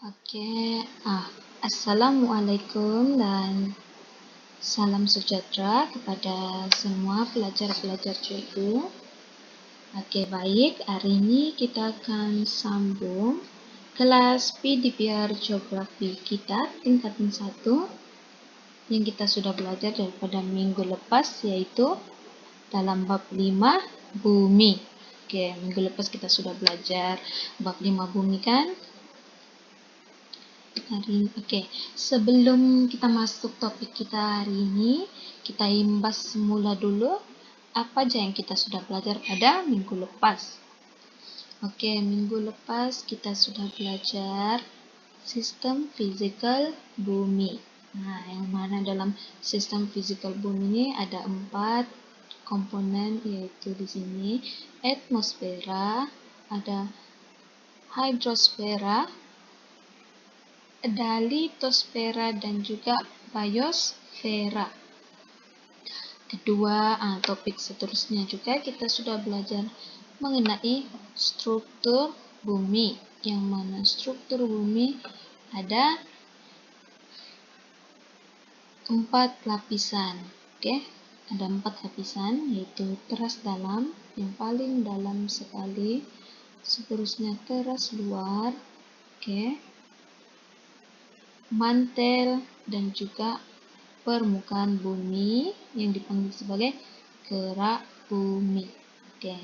Oke, Assalamualaikum dan salam sejahtera kepada semua pelajar-pelajar cikgu. Oke, baik. Hari ini kita akan sambung kelas PDPR Geografi kita tingkatan 1 yang kita sudah belajar daripada minggu lepas, yaitu dalam bab 5 bumi. Oke, minggu lepas kita sudah belajar bab 5 bumi kan? Oke, sebelum kita masuk topik kita hari ini, kita imbas semula dulu apa aja yang kita sudah belajar pada minggu lepas. Oke, minggu lepas kita sudah belajar sistem fisikal bumi. Nah, yang mana dalam sistem fisikal bumi ini ada 4 komponen, yaitu di sini atmosfera, ada hidrosfera, ada litosfera dan juga biosfera. Kedua, topik seterusnya juga kita sudah belajar mengenai struktur bumi, yang mana struktur bumi ada 4 lapisan. Oke, ada 4 lapisan, yaitu teras dalam, yang paling dalam sekali, seterusnya teras luar, mantel, dan juga permukaan bumi yang dipanggil sebagai kerak bumi. Oke,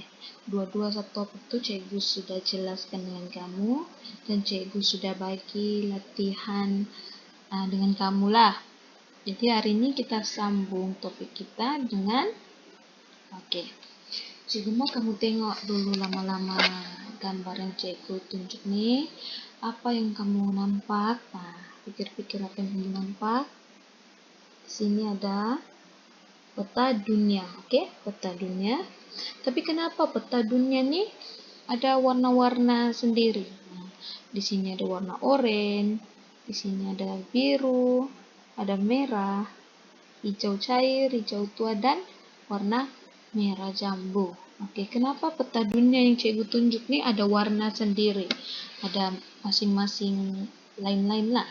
dua-dua satu topik itu cikgu sudah jelaskan dengan kamu dan cikgu sudah bagi latihan dengan kamu lah. Jadi hari ini kita sambung topik kita dengan cikgu mau kamu tengok dulu lama-lama gambar yang cikgu tunjuk nih. Apa yang kamu nampak? Pikir-pikir apa yang kamu nampak. Di sini ada peta dunia, peta dunia. Tapi kenapa peta dunia nih ada warna-warna sendiri? Di sini ada warna oranye, di sini ada biru, ada merah, hijau cair, hijau tua, dan warna merah jambu. Kenapa peta dunia yang cikgu tunjuk nih ada warna sendiri? Ada masing-masing lain-lain lah.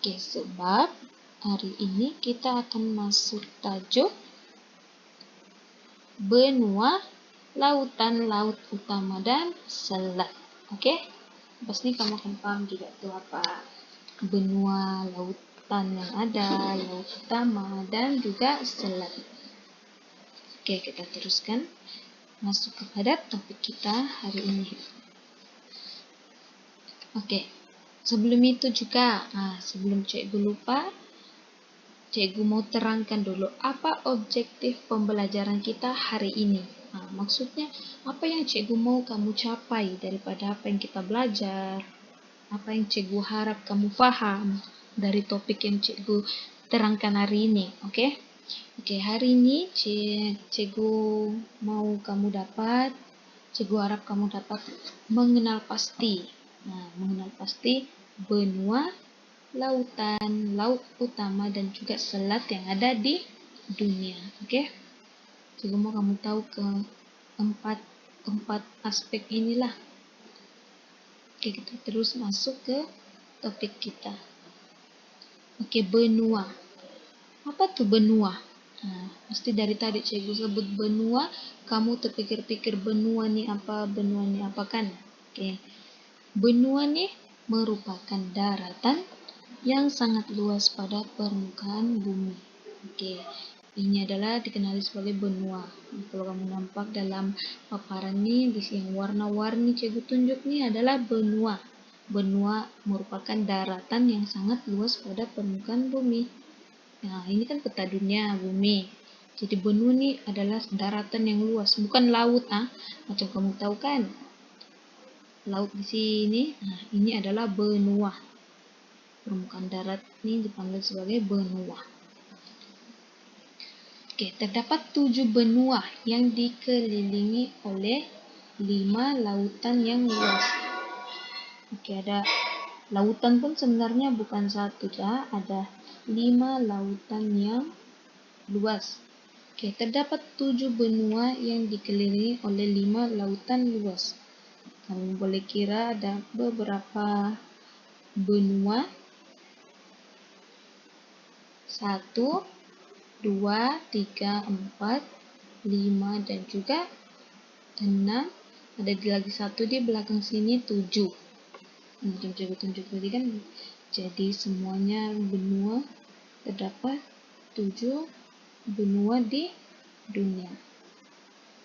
Sebab hari ini kita akan masuk tajuk benua, lautan, laut utama, dan selat. Pasti kamu akan paham juga tuh apa benua, lautan yang ada, laut utama, dan juga selat. Kita teruskan masuk kepada topik kita hari ini. Sebelum itu juga, sebelum cikgu lupa, cikgu mau terangkan dulu apa objektif pembelajaran kita hari ini. Maksudnya, apa yang cikgu mau kamu capai daripada apa yang kita belajar, apa yang cikgu harap kamu paham dari topik yang cikgu terangkan hari ini. Hari ini cikgu mau kamu dapat, cikgu harap kamu dapat mengenal pasti. Mengenal pasti benua, lautan, laut utama, dan juga selat yang ada di dunia. Cikgu mau kamu tahu ke empat aspek inilah. Kita terus masuk ke topik kita. Benua. Apa tuh benua? Pasti dari tadi cikgu sebut benua, kamu terpikir-pikir benua nih apa kan? Benua nih merupakan daratan yang sangat luas pada permukaan bumi. Ini adalah dikenali sebagai benua. Kalau kamu nampak dalam paparan nih, di yang warna-warni cikgu tunjuk nih adalah benua. Benua merupakan daratan yang sangat luas pada permukaan bumi. Ini kan peta dunia bumi. Jadi benua nih adalah daratan yang luas, bukan laut. Macam kamu tahu kan? Laut di sini, ini adalah benua. Permukaan darat ini dipanggil sebagai benua. Terdapat 7 benua yang dikelilingi oleh 5 lautan yang luas. Ada lautan pun sebenarnya bukan satu, ada 5 lautan yang luas. Terdapat 7 benua yang dikelilingi oleh 5 lautan luas. Kamu boleh kira ada beberapa benua. 1, 2, 3, 4, 5, dan juga 6. Ada lagi satu di belakang sini, 7. Coba tunjuk tadi kan. Jadi semuanya benua, terdapat 7 benua di dunia.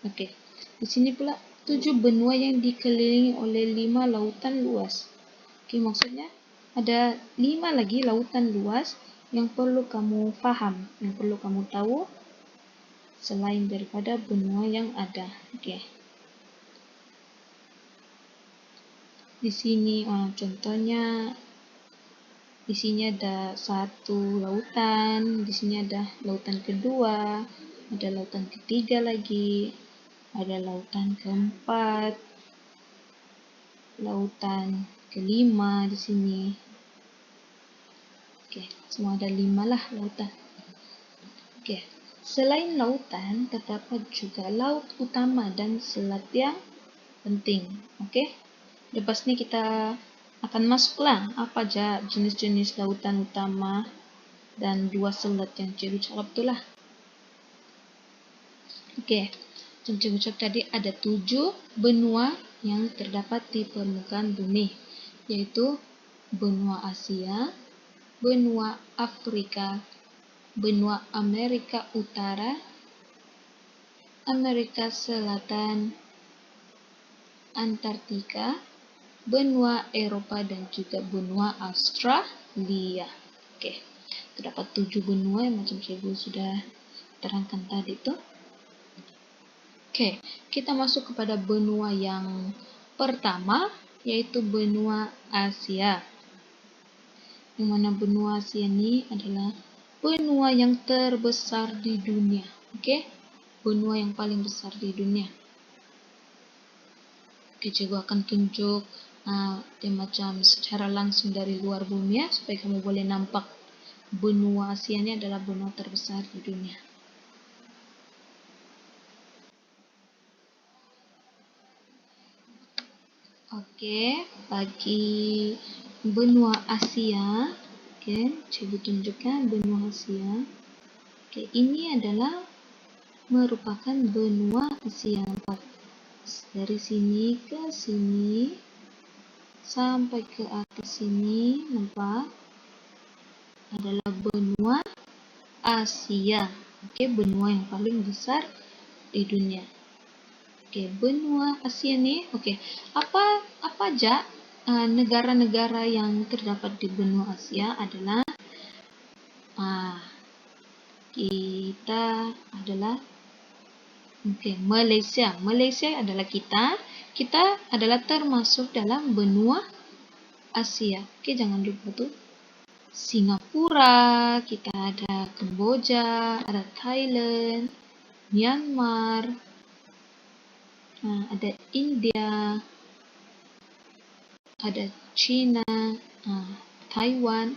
Oke, di sini pula 7 benua yang dikelilingi oleh 5 lautan luas. Oke, maksudnya ada 5 lagi lautan luas yang perlu kamu paham, yang perlu kamu tahu selain daripada benua yang ada. Oke. Di sini contohnya di sini ada satu lautan, di sini ada lautan kedua, ada lautan ketiga lagi, ada lautan keempat, lautan kelima di sini. Oke, semua ada 5 lah lautan. Oke, selain lautan terdapat juga laut utama dan selat yang penting. Oke, lepas ini kita akan masuklah apa aja jenis-jenis lautan utama dan 2 selat yang cikgu cakap itulah. Oke, cikgu cakap tadi ada 7 benua yang terdapat di permukaan bumi, yaitu benua Asia, benua Afrika, benua Amerika Utara, Amerika Selatan, Antartika, benua Eropa, dan juga benua Australia. Oke, terdapat 7 benua yang macam cikgu sudah terangkan tadi itu. Oke, kita masuk kepada benua yang pertama, yaitu benua Asia. Yang mana benua Asia ini adalah benua yang terbesar di dunia. Oke, benua yang paling besar di dunia. Oke, cikgu akan tunjuk dia macam secara langsung dari luar bumi ya, supaya kamu boleh nampak benua Asia ini adalah benua terbesar di dunia. Oke, bagi benua Asia, oke, cikgu tunjukkan benua Asia. Oke, ini adalah merupakan benua Asia. Dari sini ke sini sampai ke atas sini, nampak adalah benua Asia. Oke, benua yang paling besar di dunia. Oke, benua Asia nih. Oke, apa aja negara-negara yang terdapat di benua Asia adalah kita adalah Malaysia. Malaysia adalah kita adalah termasuk dalam benua Asia. Oke, jangan lupa tuh. Singapura, kita ada Kamboja, ada Thailand, Myanmar, ada India, ada China, Taiwan,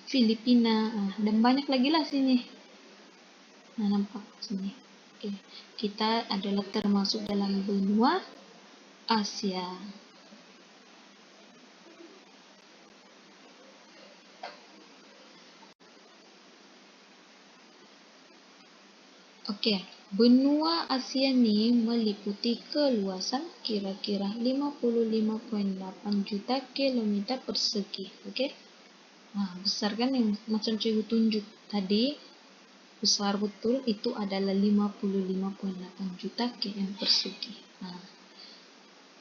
Filipina, dan banyak lagi lah sini. Nampak sini. Oke, kita adalah termasuk dalam benua Asia. Oke, benua Asia ini meliputi keluasan kira-kira 55,8 juta kilometer persegi. Oke, besar kan yang macam cikgu tunjuk tadi, besar betul, itu adalah 55,8 juta km persegi.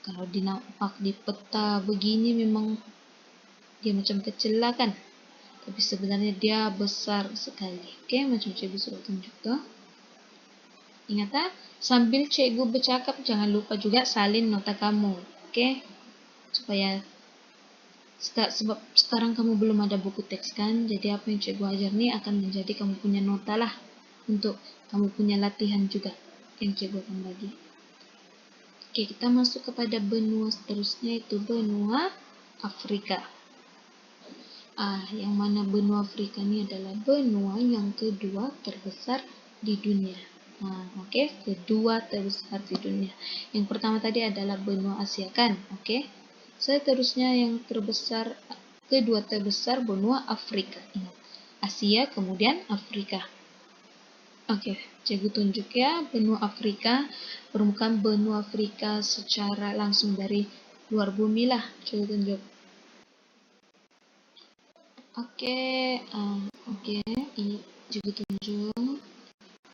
Kalau dinampak di peta begini memang dia macam kecil lah kan, tapi sebenarnya dia besar sekali. Oke, macam cikgu sudah tunjuk tuh. Ingat sambil cikgu bercakap jangan lupa juga salin nota kamu, oke? Supaya sebab sekarang kamu belum ada buku teks kan, jadi apa yang cikgu ajar nih akan menjadi kamu punya nota lah untuk kamu punya latihan juga yang cikgu akan bagi. Oke, kita masuk kepada benua seterusnya, itu benua Afrika. Yang mana benua Afrika ini adalah benua yang kedua terbesar di dunia. Nah, oke, kedua terbesar di dunia. Yang pertama tadi adalah benua Asia kan, oke. Seterusnya yang terbesar, kedua terbesar benua Afrika. Ingat, Asia kemudian Afrika. Oke, cikgu tunjuk ya benua Afrika, permukaan benua Afrika secara langsung dari luar bumi lah, cikgu tunjuk. Oke, ini cikgu tunjuk.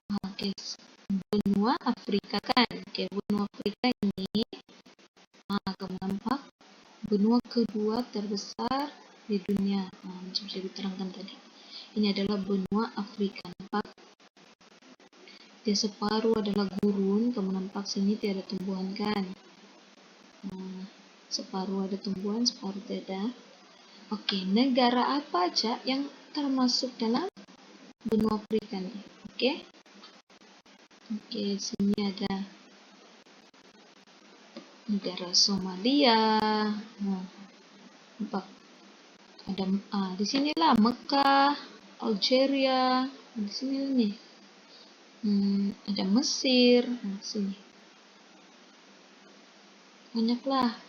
Oke, benua Afrika kan. Oke, benua Afrika ini kamu nampak benua kedua terbesar di dunia. Macam saya diterangkan tadi. Ini adalah benua Afrika. Nampak? Di separuh adalah gurun. Kamu nampak sini tiada tumbuhan kan? Separuh ada tumbuhan, separuh tidak. Oke, negara apa aja yang termasuk dalam benua Afrika nih? Oke, sini ada negara Somalia. Nampak? Ada di sinilah Mekah, Algeria, di sini nih. Ada Mesir, sini. Banyaklah.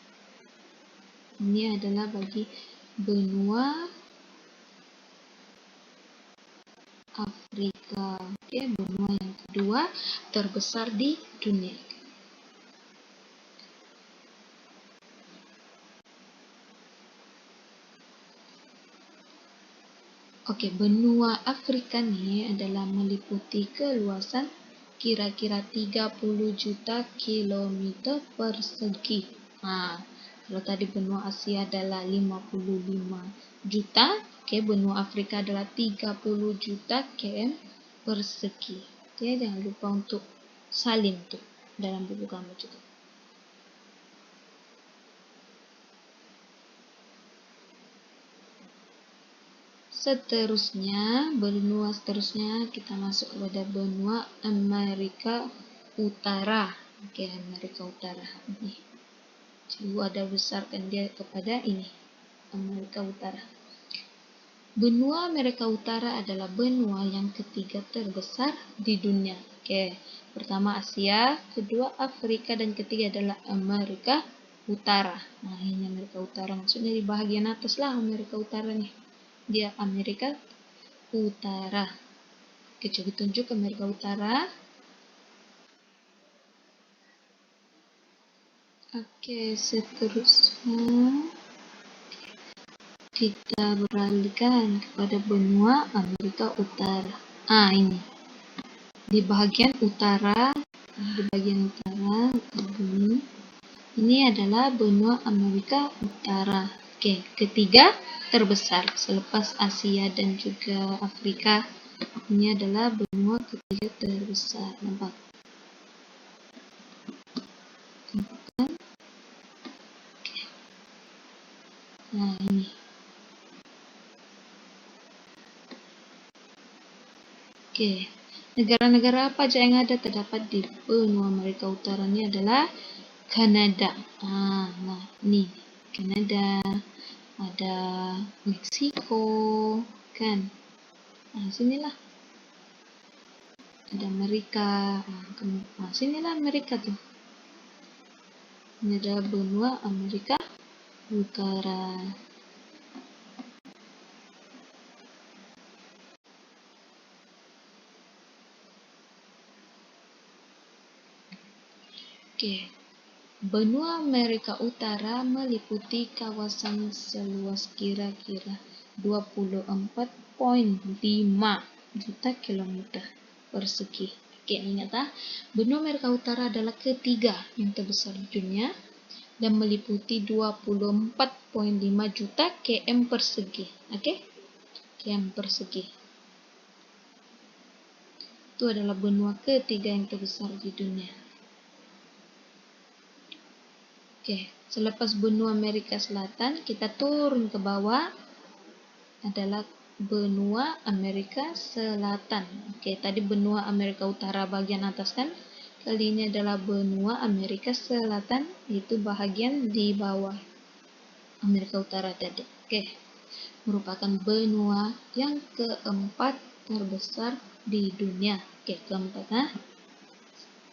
Ini adalah bagi benua Afrika. Oke, benua yang kedua terbesar di dunia. Oke, benua Afrika ini adalah meliputi keluasan kira-kira 30 juta kilometer persegi. Kalau tadi benua Asia adalah 55 juta, benua Afrika adalah 30 juta km persegi. Jangan lupa untuk salin tuh dalam buku kamu juga. Benua seterusnya kita masuk kepada benua Amerika Utara. Oke, Amerika Utara ini. Cikgu ada besarkan dia kepada ini, Amerika Utara. Benua Amerika Utara adalah benua yang ketiga terbesar di dunia. Oke, pertama Asia, kedua Afrika, dan ketiga adalah Amerika Utara. Nah, ini Amerika Utara, maksudnya di bagian atas lah Amerika Utara nih. Dia Amerika Utara. Oke, coba tunjuk Amerika Utara. Oke, seterusnya kita beralihkan kepada benua Amerika Utara. Ini di bagian utara, ini adalah benua Amerika Utara. Oke, ketiga terbesar selepas Asia dan juga Afrika. Ini adalah benua ketiga terbesar. Nampak? Nah, ini. Oke, negara-negara apa aja yang ada terdapat di benua Amerika Utara ini adalah Kanada. Nah, ini Kanada, ada Meksiko, kan? Sinilah. Ada Amerika. Sinilah Amerika tuh. Ini adalah benua Amerika Utara. Oke. Benua Amerika Utara meliputi kawasan seluas kira-kira 24,5 juta kilometer persegi. Oke, ingat benua Amerika Utara adalah ketiga yang terbesar di dunia dan meliputi 24,5 juta km persegi. Oke? Km persegi. Itu adalah benua ketiga yang terbesar di dunia. Oke, selepas benua Amerika Selatan, kita turun ke bawah adalah benua Amerika Selatan. Oke, tadi benua Amerika Utara bagian atas kan? Kali ini adalah benua Amerika Selatan, itu bahagian di bawah Amerika Utara tadi. Oke, merupakan benua yang keempat terbesar di dunia. Oke, keempat.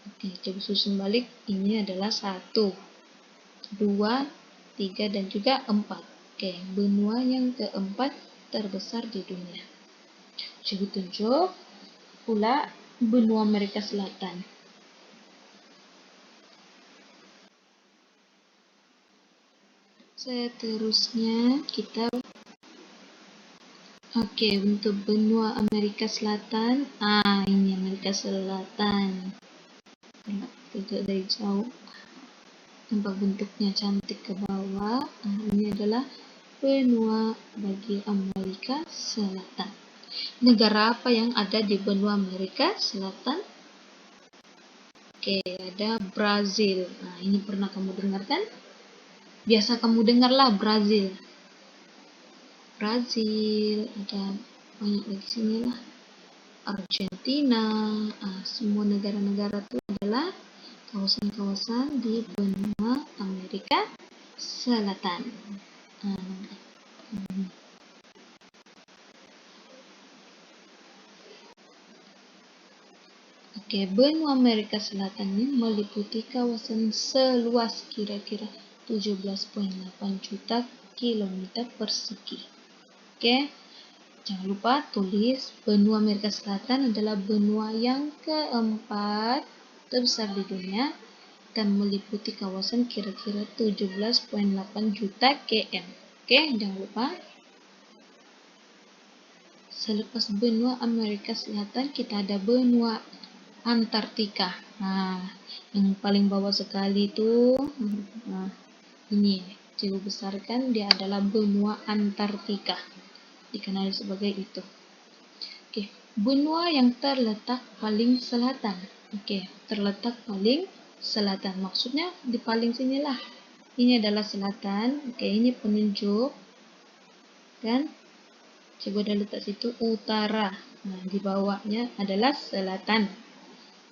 Oke, coba susun balik. Ini adalah 1, 2, 3, dan juga 4. Oke, benua yang keempat terbesar di dunia. Coba tunjuk pula benua Amerika Selatan. Seterusnya kita untuk benua Amerika Selatan. Ini Amerika Selatan. Tidak dari jauh. Nampak bentuknya cantik ke bawah. Ini adalah benua bagi Amerika Selatan. Negara apa yang ada di benua Amerika Selatan? Oke, ada Brazil. Ini pernah kamu dengar kan? Biasa kamu dengarlah Brazil. Brazil, ada banyak lagi sini lah. Argentina, semua negara-negara itu adalah kawasan-kawasan di benua Amerika Selatan. Benua Amerika Selatan ini meliputi kawasan seluas kira-kira 17,8 juta kilometer persegi. Jangan lupa tulis benua Amerika Selatan adalah benua yang keempat terbesar di dunia dan meliputi kawasan kira-kira 17,8 juta km. Jangan lupa. Selepas benua Amerika Selatan kita ada benua Antartika. Yang paling bawah sekali itu ini jauh besar kan, dia adalah benua Antartika. Dikenali sebagai itu. Benua yang terletak paling selatan. Terletak paling selatan. Maksudnya di paling sinilah. Ini adalah selatan. Ini penunjuk. Kan? Coba dah letak situ utara. Di bawahnya adalah selatan.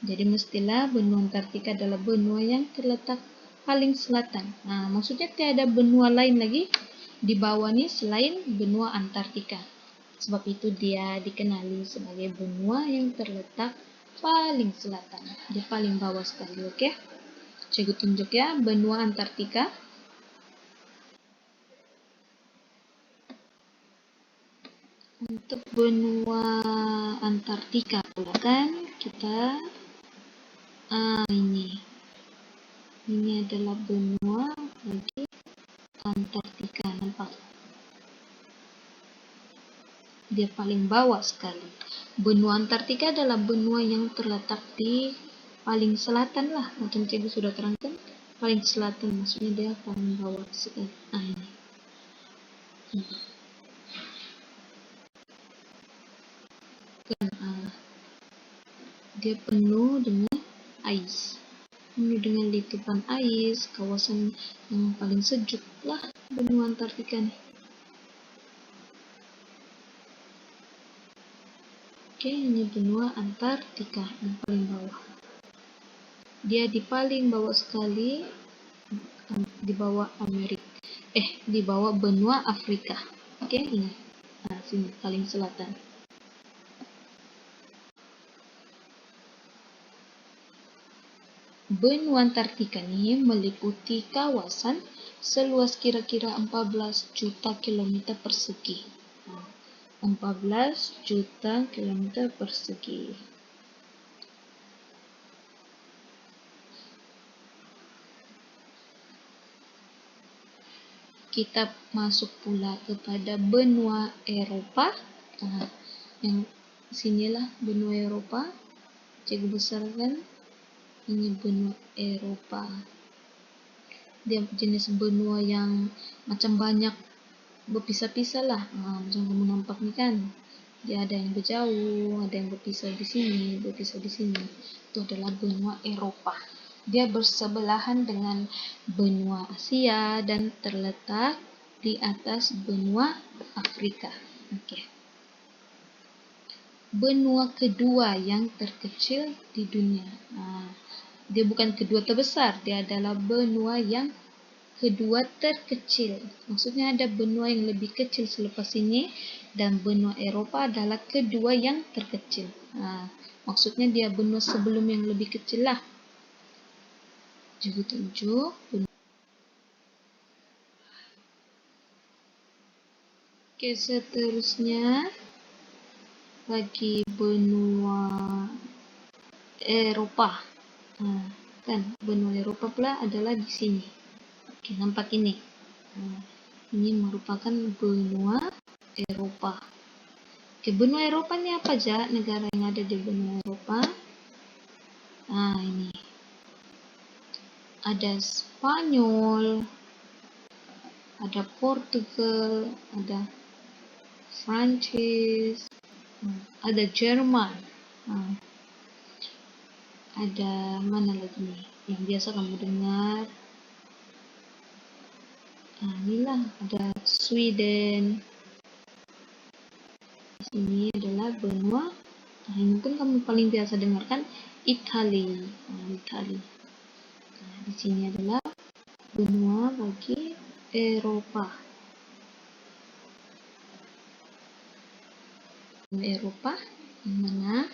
Jadi mestilah benua Antartika adalah benua yang terletak paling selatan. Maksudnya tiada benua lain lagi di bawah ini selain benua Antartika. Sebab itu dia dikenali sebagai benua yang terletak paling selatan. Dia paling bawah sekali, Cikgu tunjuk ya, benua Antartika. Untuk benua Antartika pula kan, kita ini adalah benua bagi Antartika, nampak? Dia paling bawah sekali. Benua Antartika adalah benua yang terletak di paling selatan lah. Macam cikgu sudah terangkan, paling selatan maksudnya dia paling bawah sekali. Ini. Dia penuh dengan ais. Penuh dengan letupan ais, kawasan yang paling sejuk lah benua Antartika nih. Ini benua Antartika yang paling bawah. Dia di paling bawah sekali, di bawah Amerika. Di bawah benua Afrika. Ini. Sini paling selatan. Benua Antartika ini meliputi kawasan seluas kira-kira 14 juta kilometer persegi. 14 juta kilometer persegi. Kita masuk pula kepada benua Eropa. Yang sinilah benua Eropa. Cikgu besarkan. Ini benua Eropa. Dia jenis benua yang macam banyak berpisah-pisah lah. Macam kamu nampak ni kan. Dia ada yang berjauh, ada yang berpisah di sini, berpisah di sini. Itu adalah benua Eropa. Dia bersebelahan dengan benua Asia dan terletak di atas benua Afrika. Benua kedua yang terkecil di dunia. Dia bukan kedua terbesar, dia adalah benua yang kedua terkecil. Maksudnya ada benua yang lebih kecil selepas ini dan benua Eropa adalah kedua yang terkecil. Maksudnya dia benua sebelum yang lebih kecil lah. 7 Oke, seterusnya bagi benua Eropa. Nah, kan benua Eropa pula adalah di sini. Oke, nampak ini. Nah, ini merupakan benua Eropa. Oke, benua Eropa ini apa aja negara yang ada di benua Eropa? Nah, ini ada Spanyol, ada Portugal, ada Prancis, ada Jerman, ada mana lagi nih yang biasa kamu dengar? Nah, inilah ada Sweden. Di sini adalah benua. Nah, ini mungkin kamu paling biasa dengarkan Italia. Nah, Italia. Nah, di sini adalah benua bagi Eropa. Benua Eropa yang mana?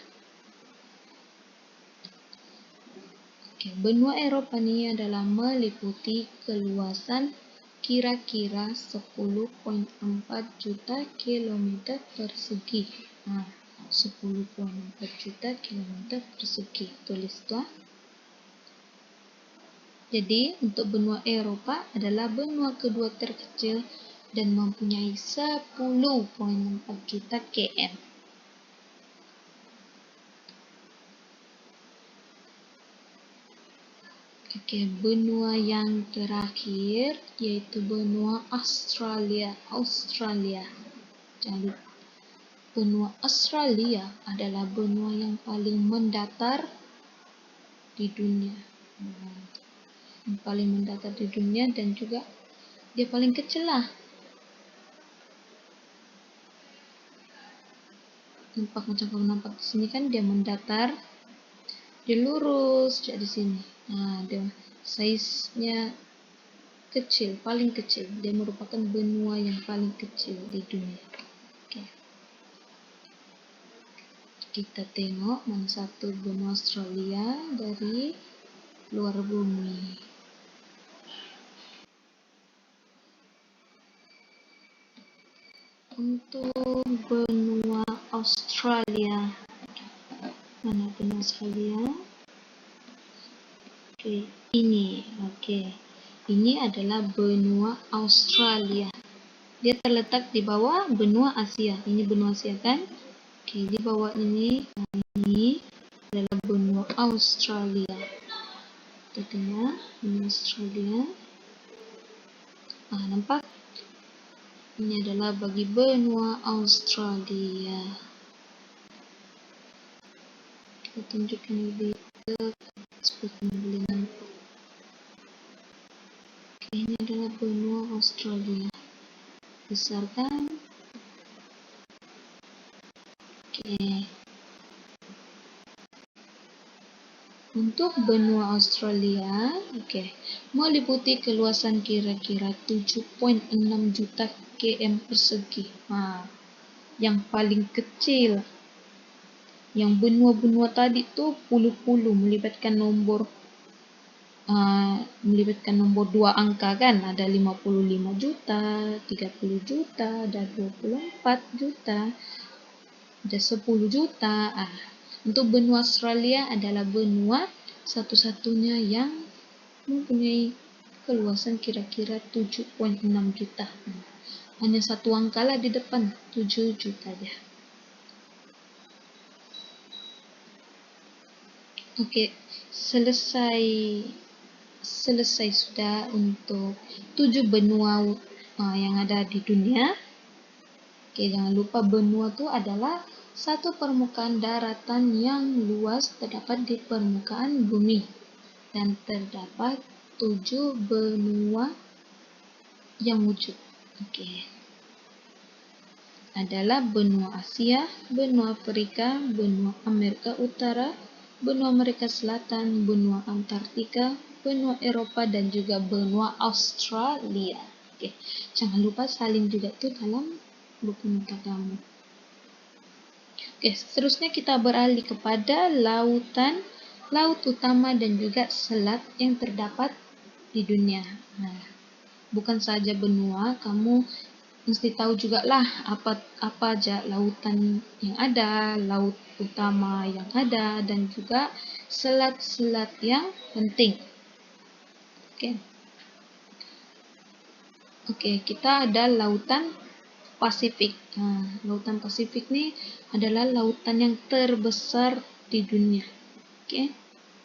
Oke, benua Eropa ini adalah meliputi keluasan kira-kira 10,4 juta kilometer persegi. Nah, 10,4 juta kilometer persegi. Tulis tuh. Jadi, untuk benua Eropa adalah benua kedua terkecil dan mempunyai 10,4 juta km. Oke, benua yang terakhir yaitu benua Australia. Jadi, benua Australia adalah benua yang paling mendatar di dunia. Yang paling mendatar di dunia dan juga dia paling kecil lah. Nampak macam kamu nampak di sini kan dia mendatar, dia lurus jadi sini. Nah, dia size-nya kecil, paling kecil. Dia merupakan benua yang paling kecil di dunia. Oke. Kita tengok mana satu benua Australia dari luar bumi. Untuk benua Australia, mana benua Australia? Oke, ini. Oke. Ini adalah benua Australia. Dia terletak di bawah benua Asia. Ini benua Asia kan? Oke, di bawah ini adalah benua Australia. Kita tengok benua Australia. Nampak? Ini adalah bagi benua Australia. Kita tunjukkan lebih dekat supaya kamu boleh nampak. Oke, ini adalah benua Australia. Besar kan? Oke. Untuk benua Australia, meliputi keluasan kira-kira 7,6 juta km persegi. Yang paling kecil. Yang benua-benua tadi tuh puluh-puluh melibatkan nomor 2 angka kan, ada 55 juta, 30 juta, ada 24 juta, ada 10 juta. Untuk benua Australia adalah benua satu-satunya yang mempunyai keluasan kira-kira 7,6 juta. Hanya satu angka lah di depan, 7 juta aja. Oke, selesai sudah untuk 7 benua yang ada di dunia. Oke, jangan lupa benua itu adalah satu permukaan daratan yang luas terdapat di permukaan bumi. Dan terdapat 7 benua yang wujud. Adalah benua Asia, benua Afrika, benua Amerika Utara, benua Amerika Selatan, benua Antartika, benua Eropa, dan juga benua Australia. Jangan lupa salin juga tuh dalam buku nota kamu. Seterusnya kita beralih kepada lautan laut utama dan juga selat yang terdapat di dunia. Nah, bukan saja benua, kamu mesti tahu juga lah apa aja lautan yang ada, laut utama yang ada, dan juga selat-selat yang penting. Oke, kita ada lautan Pasifik. Nah, lautan Pasifik ini adalah lautan yang terbesar di dunia. Oke,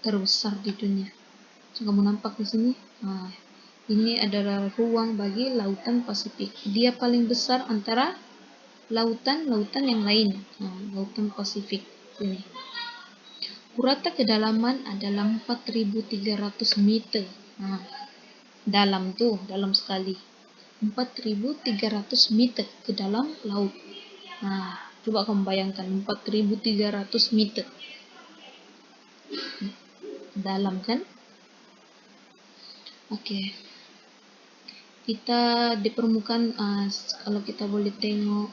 terbesar di dunia. So, kamu nampak di sini. Nah, ini adalah ruang bagi lautan Pasifik. Dia paling besar antara lautan-lautan yang lain. Nah, lautan Pasifik ini. Rata kedalaman adalah 4.300 meter. Nah, dalam sekali. 4.300 meter ke dalam laut. Nah, coba kamu bayangkan 4.300 meter. Dalam kan? Oke. Kita di permukaan, kalau kita boleh tengok,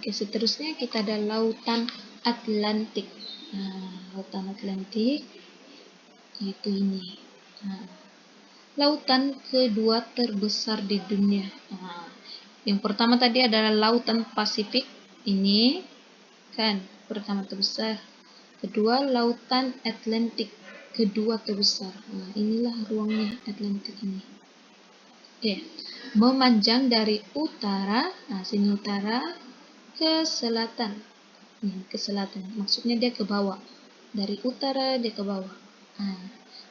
seterusnya kita ada lautan Atlantik. Nah, lautan Atlantik yaitu ini. Nah, lautan kedua terbesar di dunia. Nah, yang pertama tadi adalah lautan Pasifik. Ini kan pertama terbesar. Kedua, lautan Atlantik, kedua terbesar. Nah, inilah ruangnya Atlantik ini. Oke, memanjang dari utara, sini utara, ke selatan. Ke selatan, maksudnya dia ke bawah. Dari utara dia ke bawah.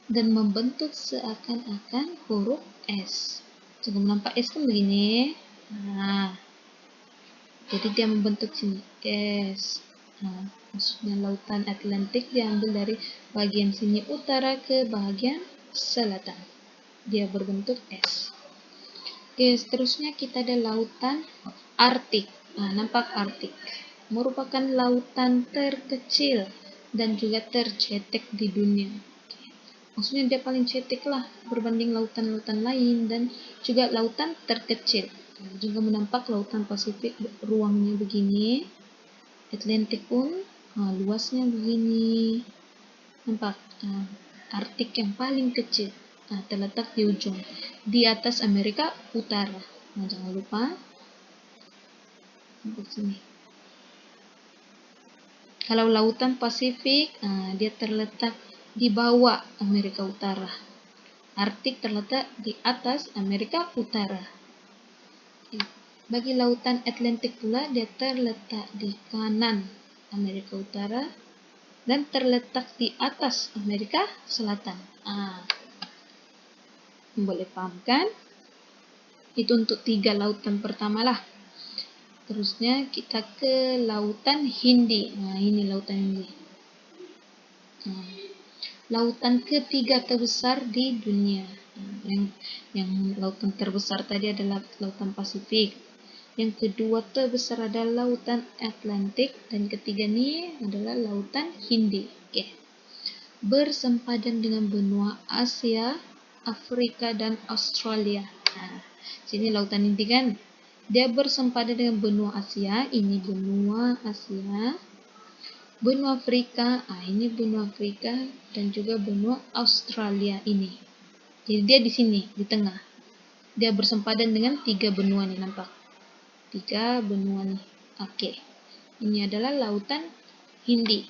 Dan membentuk seakan-akan huruf S. Coba nampak S kan begini. Jadi dia membentuk sini S. Maksudnya lautan Atlantik diambil dari bagian sini utara ke bagian selatan. Dia berbentuk S. Oke, seterusnya kita ada lautan Arktik. Nampak Arktik. Merupakan lautan terkecil dan juga tercetek di dunia. Maksudnya dia paling cetek lah berbanding lautan-lautan lain dan juga lautan terkecil. Juga menampak lautan Pasifik ruangnya begini. Atlantik pun luasnya begini. Nampak Arktik yang paling kecil terletak di ujung di atas Amerika Utara. Jangan lupa nampak sini. Kalau lautan Pasifik dia terletak di bawah Amerika Utara. Arktik terletak di atas Amerika Utara. Bagi lautan Atlantik pula dia terletak di kanan Amerika Utara dan terletak di atas Amerika Selatan. Boleh paham kan? Itu untuk 3 lautan pertama lah. Terusnya kita ke lautan Hindi. Ini lautan Hindi. Lautan ketiga terbesar di dunia. Yang lautan terbesar tadi adalah lautan Pasifik. Yang kedua terbesar adalah lautan Atlantik dan ketiga ini adalah lautan Hindi. Bersempadan dengan benua Asia, Afrika dan Australia. Sini lautan Hindi kan? Dia bersempadan dengan benua Asia. Ini benua Asia. Benua Afrika, ini benua Afrika dan juga benua Australia ini. Jadi dia di sini, di tengah. Dia bersempadan dengan 3 benua nih, nampak? 3 benua nih. Oke. Ini adalah lautan Hindi.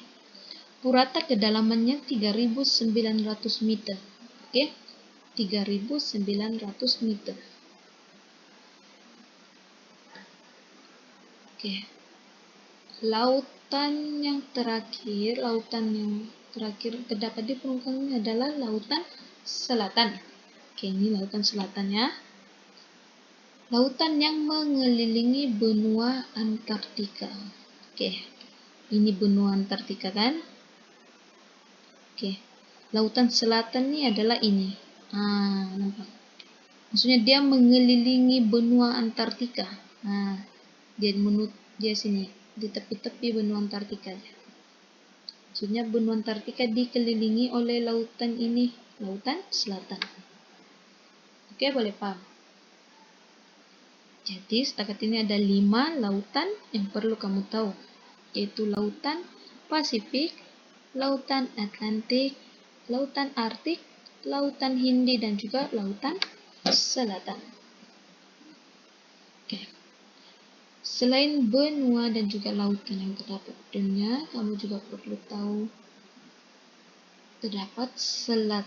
Rata kedalamannya 3.900 meter. Oke. 3.900 meter. Oke. Lautan yang terakhir terdapat di permukaan ini adalah lautan selatan. Oke, ini lautan selatan ya. Lautan yang mengelilingi benua Antartika. Oke, ini benua Antartika kan? Oke, lautan selatan ini adalah ini. Nampak? Maksudnya dia mengelilingi benua Antartika. Dia sini. Di tepi-tepi benua Antartika. Maksudnya benua Antartika dikelilingi oleh lautan ini, lautan selatan. Oke, boleh paham? Jadi setakat ini ada 5 lautan yang perlu kamu tahu, yaitu lautan Pasifik, lautan Atlantik, lautan Arktik, lautan Hindi, dan juga lautan selatan. Oke. Selain benua dan juga lautan yang terdapat di dunia, kamu juga perlu tahu terdapat selat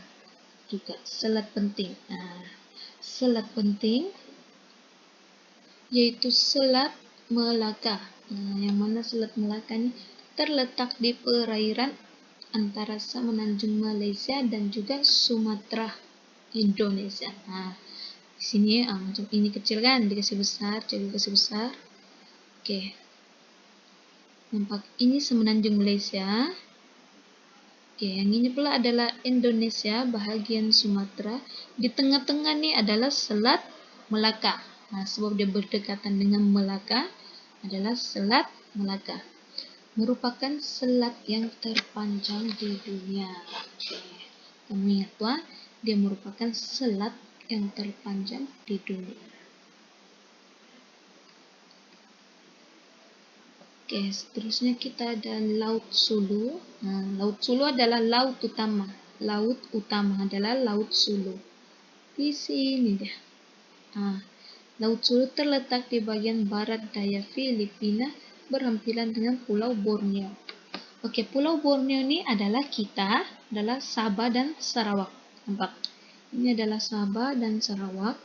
juga, selat penting. Selat penting yaitu Selat Melaka. Yang mana Selat Melaka ini terletak di perairan antara semenanjung Malaysia dan juga Sumatera, Indonesia. Di sini macam ini kecil kan, dikasih besar, jadi dikasih besar. Oke. Nampak ini semenanjung Malaysia. Oke, yang ini pula adalah Indonesia, bahagian Sumatera. Di tengah-tengah nih adalah Selat Melaka. Sebab dia berdekatan dengan Melaka, adalah Selat Melaka. Merupakan selat yang terpanjang di dunia. Oke. Kamu ingat tuh, dia merupakan selat yang terpanjang di dunia. Oke, seterusnya kita ada Laut Sulu. Laut Sulu adalah laut utama. Laut utama adalah Laut Sulu. Di sini dia. Laut Sulu terletak di bagian barat daya Filipina, berhampiran dengan Pulau Borneo. Oke, Pulau Borneo ini adalah Sabah dan Sarawak. Nampak? Ini adalah Sabah dan Sarawak.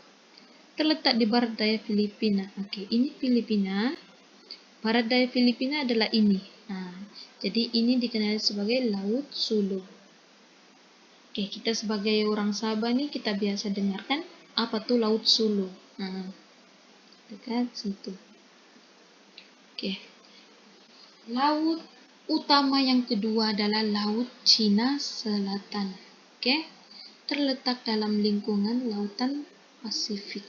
Terletak di barat daya Filipina. Oke, ini Filipina. Barat daya Filipina adalah ini. Jadi ini dikenali sebagai Laut Sulu. Oke, kita sebagai orang Sabah nih kita biasa dengarkan apa tuh Laut Sulu. Dekat situ. Oke. Laut utama yang kedua adalah Laut Cina Selatan. Oke. Terletak dalam lingkungan Lautan Pasifik.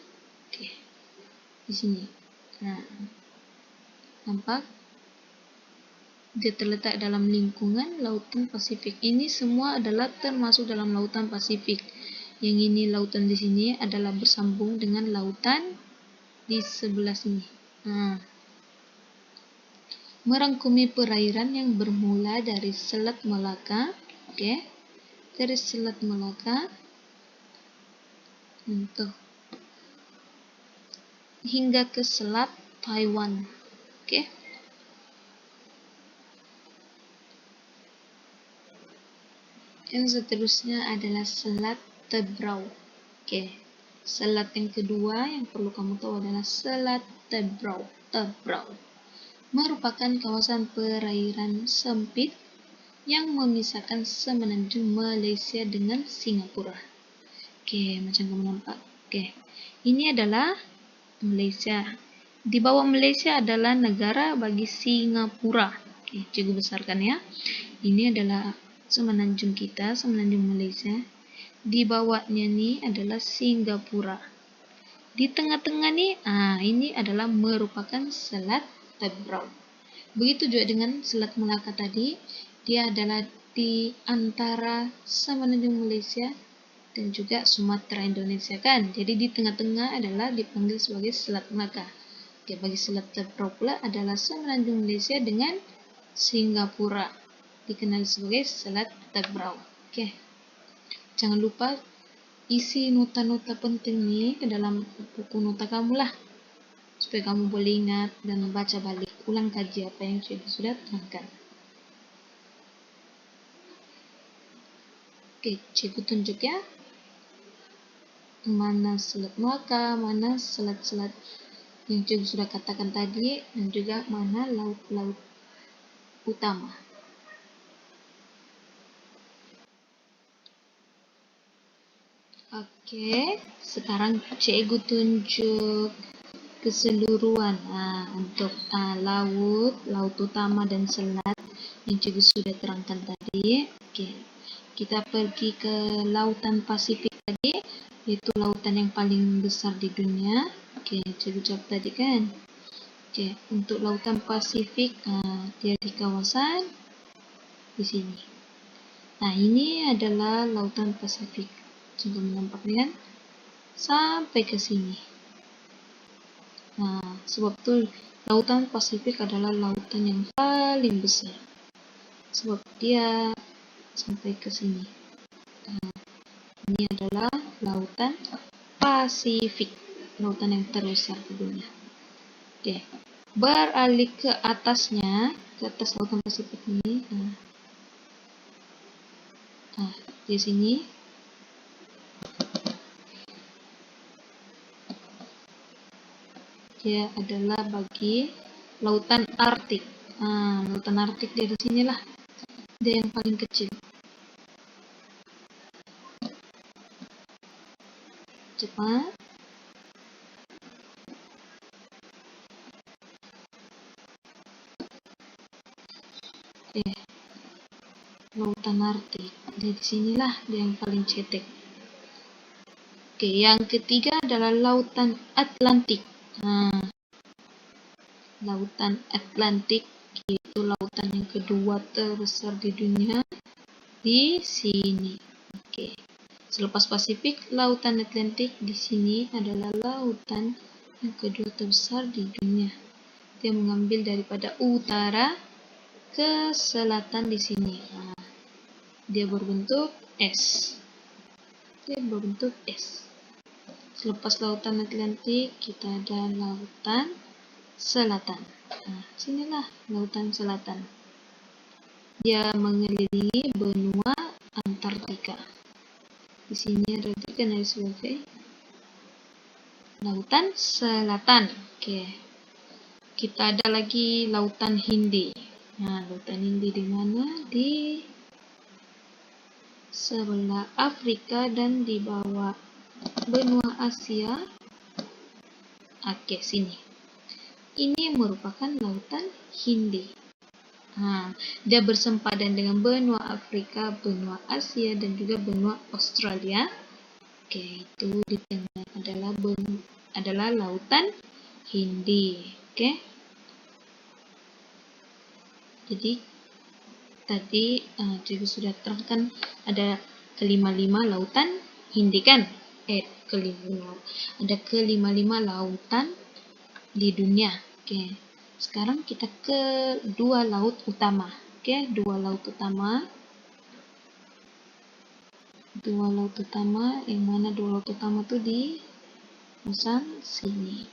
Oke. Di sini. Nampak? Dia terletak dalam lingkungan Lautan Pasifik. Ini semua adalah termasuk dalam Lautan Pasifik. Yang ini lautan di sini adalah bersambung dengan lautan di sebelah sini. Merangkumi perairan yang bermula dari Selat Melaka, dari Selat Melaka hingga ke Selat Taiwan. Yang seterusnya adalah Selat Tebrau. Selat yang kedua yang perlu kamu tahu adalah Selat Tebrau. Merupakan kawasan perairan sempit yang memisahkan semenanjung Malaysia dengan Singapura. Macam kamu nampak. Ini adalah Malaysia. Di bawah Malaysia adalah negara bagi Singapura. Cikgu besarkan ya. Ini adalah semenanjung kita, semenanjung Malaysia. Di bawahnya nih adalah Singapura. Di tengah-tengah nih, ini adalah merupakan Selat Tebrau. Begitu juga dengan Selat Melaka tadi, dia adalah di antara semenanjung Malaysia dan juga Sumatera Indonesia kan. Jadi di tengah-tengah adalah dipanggil sebagai Selat Melaka. Bagi Selat Tebrau pula adalah semenanjung Malaysia dengan Singapura, dikenal sebagai Selat Tebrau. Jangan lupa isi nota-nota penting nih ke dalam buku nota kamu lah, supaya kamu boleh ingat dan membaca balik, ulang kaji apa yang sudah terangkan. Cikgu tunjuk ya, mana Selat Melaka, mana selat-selat yang cikgu sudah katakan tadi, dan juga mana laut-laut utama. Sekarang cikgu tunjuk keseluruhan untuk laut utama dan selat yang cikgu sudah terangkan tadi. Kita pergi ke Lautan Pasifik tadi, yaitu lautan yang paling besar di dunia. Cikgu jawab tadi kan. Untuk Lautan Pasifik, dia di kawasan di sini. Ini adalah Lautan Pasifik. Coba menampaknya kan? Sampai ke sini. sebab itu lautan Pasifik adalah lautan yang paling besar, sebab dia sampai ke sini. Ini adalah lautan Pasifik, lautan yang terbesar di dunia. Oke, beralih ke atasnya, ke atas lautan Pasifik ini. Di sini dia adalah bagi lautan Arktik. Lautan Arktik dia di sinilah, dia yang paling kecil. Cepat. Lautan Arktik, dia di sinilah dia yang paling cetek. Oke, yang ketiga adalah lautan Atlantik. Lautan Atlantik itu lautan yang kedua terbesar di dunia, di sini. Oke. Selepas Pasifik, lautan Atlantik di sini adalah lautan yang kedua terbesar di dunia. Dia mengambil daripada utara ke selatan di sini. Dia berbentuk S. Selepas lautan Atlantik, kita ada lautan selatan. Sinilah lautan selatan. Dia mengelilingi benua Antartika. Di sini ada dikenal sebagai lautan selatan. Oke. Kita ada lagi lautan Hindi. Lautan Hindi di mana? Di sebelah Afrika dan di bawah benua Asia. Oke, sini. Ini merupakan lautan Hindi. Dia bersempadan dengan benua Afrika, benua Asia, dan juga benua Australia. Oke, itu di tengah adalah lautan Hindi. Oke. Jadi tadi juga sudah terangkan ada kelima-lima lautan Hindi kan? Ada kelima-lima lautan di dunia. Oke. Sekarang kita ke dua laut utama. Oke, dua laut utama. Yang mana dua laut utama tuh di pusat sini.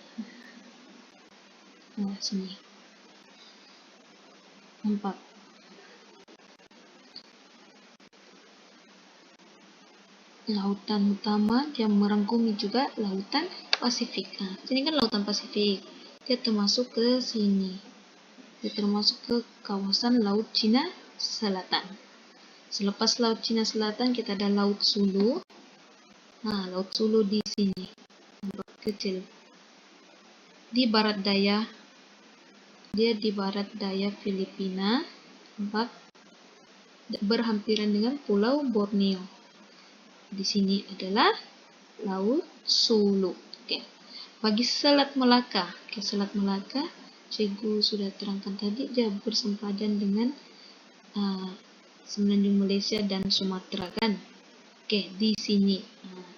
Sini. 4. Lautan utama dia merangkumi juga lautan Pasifik. Sini kan lautan Pasifik. Dia termasuk ke sini. Dia termasuk ke kawasan Laut Cina Selatan. Selepas Laut Cina Selatan kita ada Laut Sulu. Laut Sulu di sini. Nampak kecil. Di barat daya. Dia di barat daya Filipina. Nampak berhampiran dengan Pulau Borneo. Di sini adalah Laut Sulu. Oke. Bagi Selat Melaka. Selat Melaka, Cikgu sudah terangkan tadi, dia bersempadan dengan Semenanjung Malaysia dan Sumatera kan. Oke, di sini.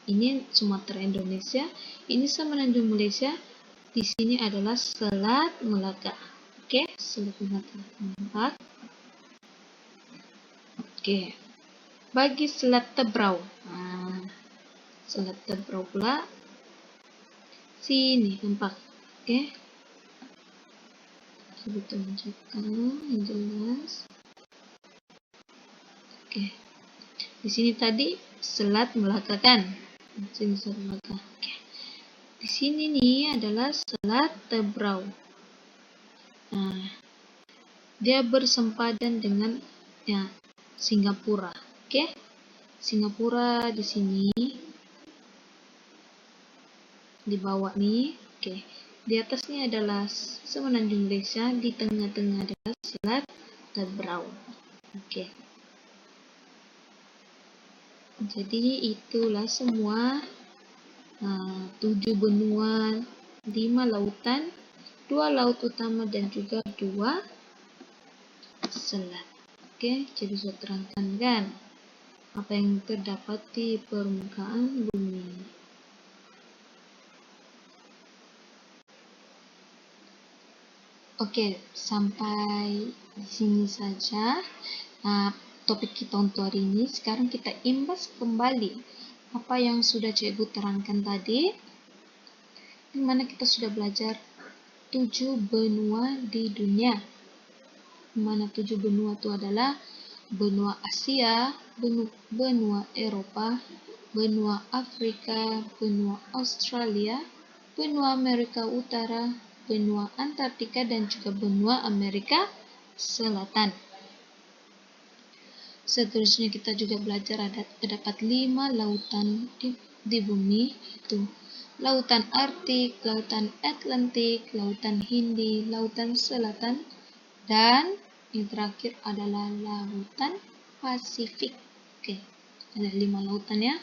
Ini Sumatera Indonesia, ini Semenanjung Malaysia. Di sini adalah Selat Melaka. Oke, Selat Melaka. Nampak? Oke. Bagi Selat Tebrau. Selat Tebrau pula sini, nampak. Oke. Coba tunjukkan yang jelas. Oke. Di sini tadi Selat Melaka kan? Sini Selat Melaka. Oke. Di sini nih adalah Selat Tebrau. Dia bersempadan dengan Singapura. Oke. Singapura di sini. Di bawah nih. Oke. Di atasnya adalah Semenanjung Malaysia, di tengah-tengah adalah Selat Tebrau. Oke. Jadi itulah semua 7 benua, 5 lautan, 2 laut utama dan juga 2 selat. Oke, jadi saya terangkan kan apa yang terdapat di permukaan bumi. Oke, sampai di sini saja topik kita untuk hari ini. Sekarang kita imbas kembali apa yang sudah Cikgu terangkan tadi, di mana kita sudah belajar 7 benua di dunia. Di mana 7 benua itu adalah benua Asia, benua Eropa, benua Afrika, benua Australia, benua Amerika Utara, benua Antartika, dan juga benua Amerika Selatan. Seterusnya kita juga belajar terdapat 5 lautan di bumi, itu Lautan Arktik, Lautan Atlantik, Lautan Hindi, Lautan Selatan, dan yang terakhir adalah Lautan Pasifik. Oke, ada 5 lautan ya.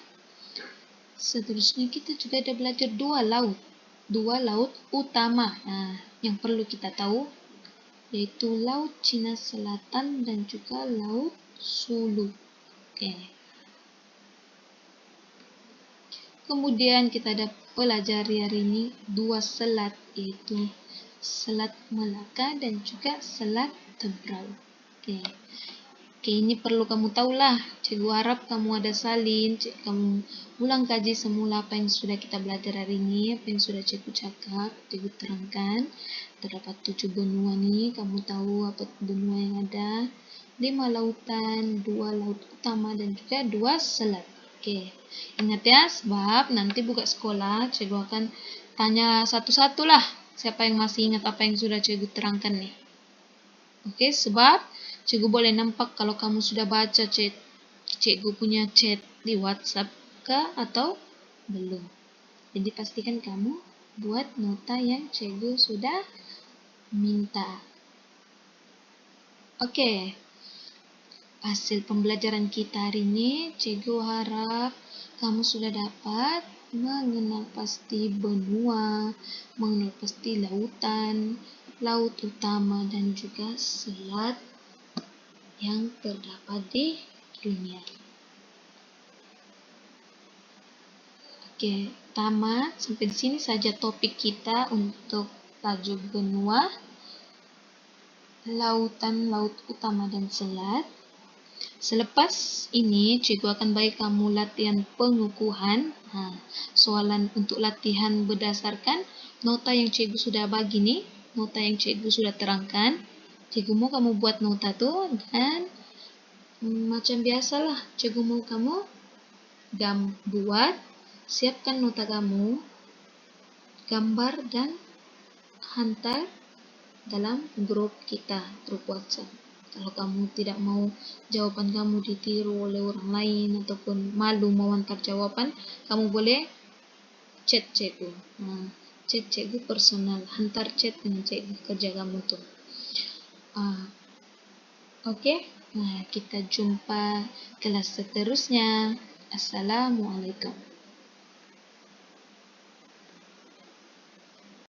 Seterusnya kita juga ada belajar 2 laut utama. Nah, yang perlu kita tahu yaitu Laut Cina Selatan dan juga Laut Sulu. Oke. Kemudian kita ada pelajari hari ini 2 selat, yaitu Selat Malaka dan juga Selat Tebrau. Oke, ini perlu kamu tahulah. Cikgu harap kamu ada salin, kamu ulang kaji semula apa yang sudah kita belajar hari ini, apa yang sudah Cikgu cakap, Cikgu terangkan. Terdapat 7 benua nih, kamu tahu apa benua yang ada, 5 lautan, 2 laut utama, dan juga 2 selat. Oke, ingat ya, sebab nanti buka sekolah, Cikgu akan tanya satu-satu lah, siapa yang masih ingat apa yang sudah Cikgu terangkan nih. Oke, sebab Cikgu boleh nampak kalau kamu sudah baca Cikgu punya chat di WhatsApp kah atau belum. Jadi pastikan kamu buat nota yang Cikgu sudah minta. Oke, hasil pembelajaran kita hari ini, Cikgu harap kamu sudah dapat mengenal pasti benua, mengenal pasti lautan, laut utama, dan juga selat yang terdapat di dunia. Oke, tamat. Sampai di sini saja topik kita untuk tajuk benua, lautan, laut utama, dan selat. Selepas ini, Cikgu akan bagi kamu latihan pengukuhan. Soalan untuk latihan berdasarkan nota yang Cikgu sudah bagi nih, nota yang Cikgu sudah terangkan. Cikgu mau kamu buat nota tuh, dan macam biasalah, Cikgu mau kamu siapkan nota kamu, gambar, dan hantar dalam grup kita, grup WhatsApp. Kalau kamu tidak mau jawaban kamu ditiru oleh orang lain ataupun malu mau hantar jawaban, kamu boleh chat Cikgu. Chat Cikgu personal, hantar chat dengan Cikgu kerja kamu tuh. Oke, kita jumpa kelas seterusnya. Assalamualaikum.